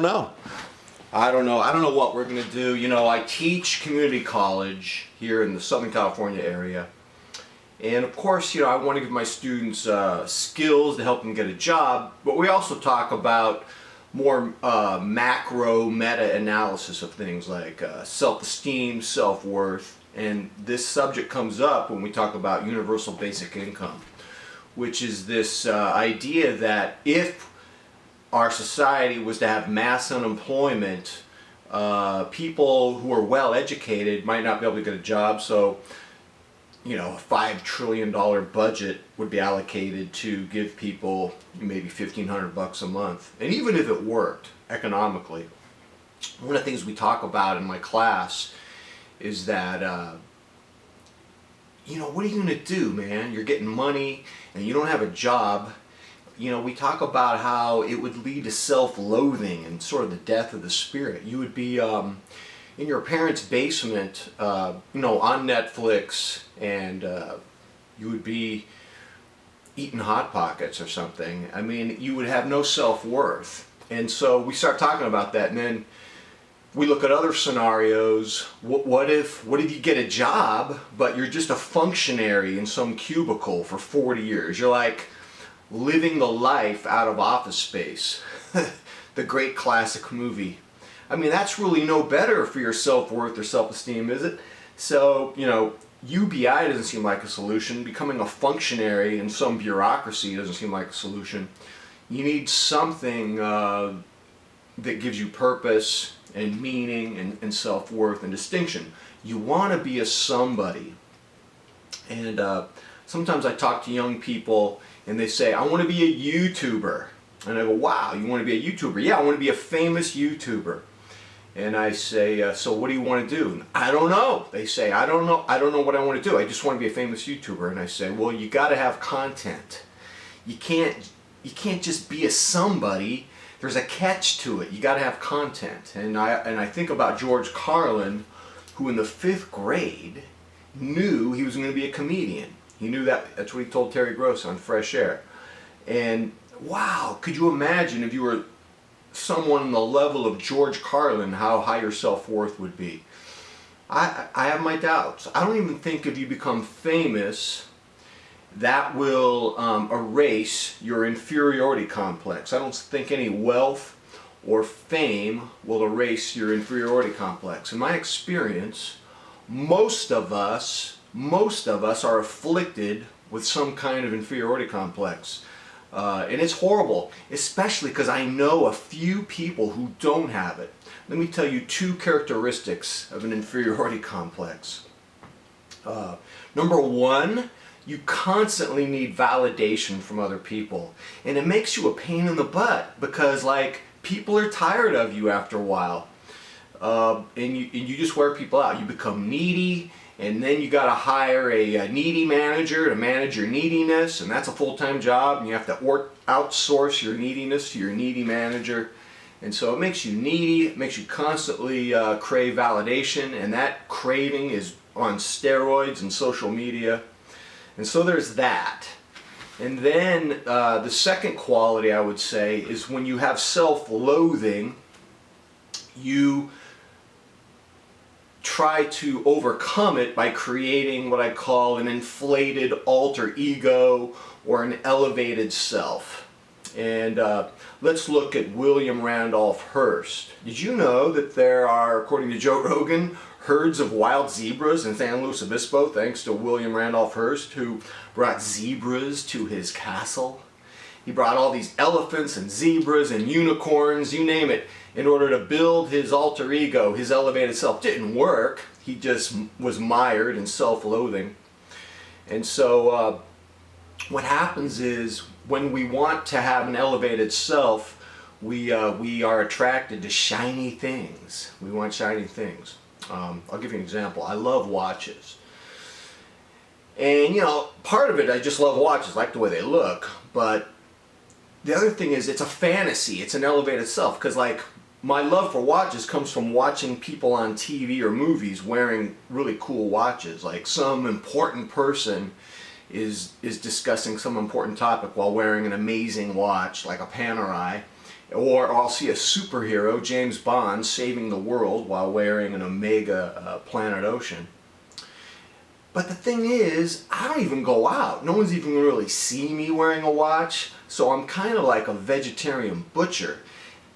don't know. I don't know what we're going to do. You know, I teach community college here in the Southern California area. And of course, you know, I want to give my students skills to help them get a job, but we also talk about more macro meta-analysis of things like self-esteem, self-worth, and this subject comes up when we talk about universal basic income, which is this idea that if our society was to have mass unemployment, people who are well educated might not be able to get a job, so you know, a $5 trillion budget would be allocated to give people maybe $1,500 a month. And even if it worked economically, one of the things we talk about in my class is that, you know, what are you going to do, man? You're getting money and you don't have a job. You know, we talk about how it would lead to self-loathing and sort of the death of the spirit. You would be in your parents' basement, you know, on Netflix, and you would be eating Hot Pockets or something. I mean, you would have no self-worth. And so we start talking about that, and then we look at other scenarios. What if you get a job, but you're just a functionary in some cubicle for 40 years? You're like living the life out of Office Space, the great classic movie. I mean, that's really no better for your self-worth or self-esteem, is it? So, you know, UBI doesn't seem like a solution. Becoming a functionary in some bureaucracy doesn't seem like a solution. You need something that gives you purpose and meaning and self-worth and distinction. You want to be a somebody. And sometimes I talk to young people and they say, I want to be a YouTuber. And I go, wow, you want to be a YouTuber? Yeah, I want to be a famous YouTuber. And I say, so what do you want to do? And I don't know. They say, I don't know what I want to do. I just want to be a famous YouTuber. And I say, well, you got to have content. You can't just be a somebody. There's a catch to it. You got to have content. And I think about George Carlin, who in the 5th grade knew he was going to be a comedian. He knew that's what he told Terry Gross on Fresh Air. And wow, could you imagine if you were someone on the level of George Carlin, how high your self-worth would be? I have my doubts. I don't even think if you become famous, that will erase your inferiority complex. I don't think any wealth or fame will erase your inferiority complex. In my experience, most of us are afflicted with some kind of inferiority complex. And it's horrible, especially because I know a few people who don't have it. Let me tell you 2 characteristics of an inferiority complex. Number 1, you constantly need validation from other people. And it makes you a pain in the butt because, like, people are tired of you after a while. And you just wear people out. You become needy. And then you got to hire a needy manager to manage your neediness, and that's a full-time job, and you have to outsource your neediness to your needy manager. And so it makes you needy, it makes you constantly crave validation, and that craving is on steroids and social media. And so there's that. And then the second quality I would say is when you have self-loathing, you try to overcome it by creating what I call an inflated alter ego or an elevated self. And let's look at William Randolph Hearst. Did you know that there are, according to Joe Rogan, herds of wild zebras in San Luis Obispo thanks to William Randolph Hearst, who brought zebras to his castle? He brought all these elephants and zebras and unicorns, you name it, in order to build his alter ego, his elevated self. Didn't work. He just was mired in self-loathing. And so what happens is when we want to have an elevated self, we are attracted to shiny things. We want shiny things. I'll give you an example. I love watches. And, you know, part of it, I just love watches, like the way they look. But the other thing is, it's a fantasy. It's an elevated self. Because, like, my love for watches comes from watching people on TV or movies wearing really cool watches. Like some important person is discussing some important topic while wearing an amazing watch, like a Panerai. Or I'll see a superhero, James Bond, saving the world while wearing an Omega Planet Ocean. But the thing is, I don't even go out. No one's even really see me wearing a watch, so I'm kind of like a vegetarian butcher.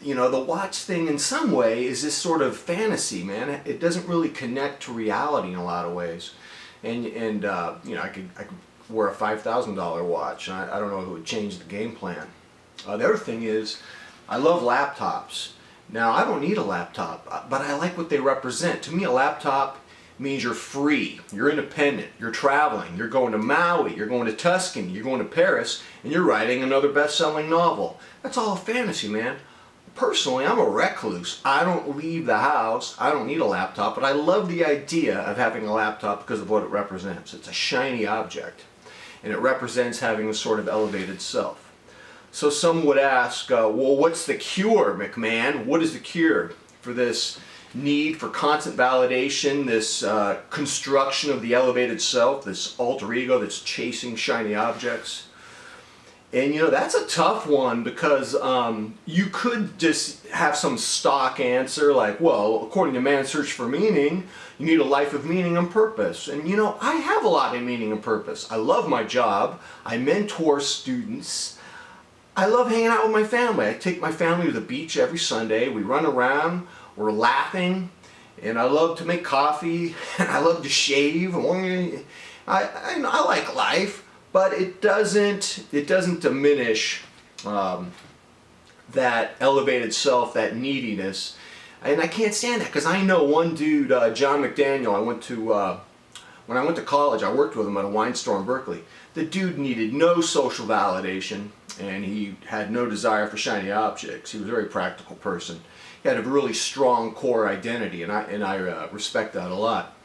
You know, the watch thing in some way is this sort of fantasy, man. It doesn't really connect to reality in a lot of ways. And you know, I could wear a $5,000 watch, and I don't know if it would change the game plan. The other thing is, I love laptops. Now, I don't need a laptop, but I like what they represent. To me, a laptop means you're free, you're independent, you're traveling, you're going to Maui, you're going to Tuscany, you're going to Paris, and you're writing another best-selling novel. That's all a fantasy, man. Personally, I'm a recluse. I don't leave the house. I don't need a laptop, but I love the idea of having a laptop because of what it represents. It's a shiny object, and it represents having a sort of elevated self. So some would ask, well, what's the cure, McMahon? What is the cure for this need for constant validation, this construction of the elevated self, this alter ego that's chasing shiny objects? And you know, that's a tough one because you could just have some stock answer like, well, according to Man's Search for Meaning, you need a life of meaning and purpose. And you know, I have a lot of meaning and purpose. I love my job. I mentor students. I love hanging out with my family. I take my family to the beach every Sunday. We run around. We're laughing, and I love to make coffee, and I love to shave. I like life, but it doesn't diminish that elevated self, that neediness, and I can't stand that because I know one dude, John McDaniel. When I went to college, I worked with him at a wine store in Berkeley. The dude needed no social validation, and he had no desire for shiny objects. He was a very practical person. He had a really strong core identity, and I respect that a lot.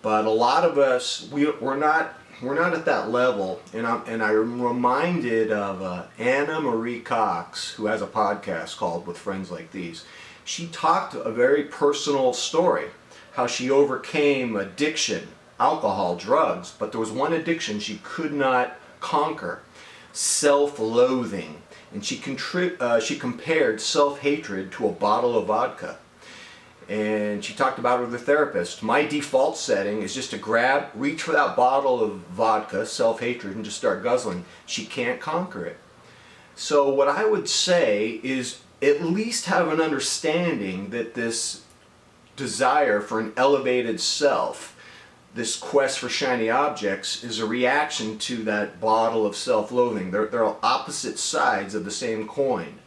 But a lot of us, we're not at that level. And I'm reminded of Anna Marie Cox, who has a podcast called With Friends Like These. She talked a very personal story, how she overcame addiction, alcohol, drugs, but there was one addiction she could not conquer: self-loathing. And she compared self-hatred to a bottle of vodka. And she talked about it with her therapist. My default setting is just to reach for that bottle of vodka, self-hatred, and just start guzzling. She can't conquer it. So what I would say is at least have an understanding that this desire for an elevated self, this quest for shiny objects, is a reaction to that bottle of self-loathing. They're opposite sides of the same coin.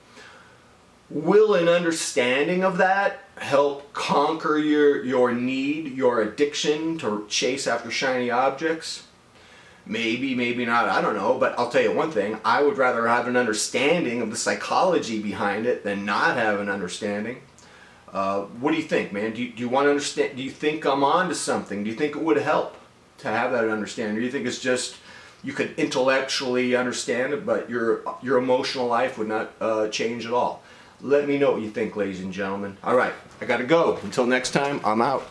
Will an understanding of that help conquer your need, your addiction to chase after shiny objects? Maybe, maybe not, I don't know, but I'll tell you one thing, I would rather have an understanding of the psychology behind it than not have an understanding. What do you think, man? Do you want to understand? Do you think I'm on to something? Do you think it would help to have that understanding? Or do you think it's just you could intellectually understand it, but your emotional life would not change at all? Let me know what you think, ladies and gentlemen. All right, I got to go. Until next time, I'm out.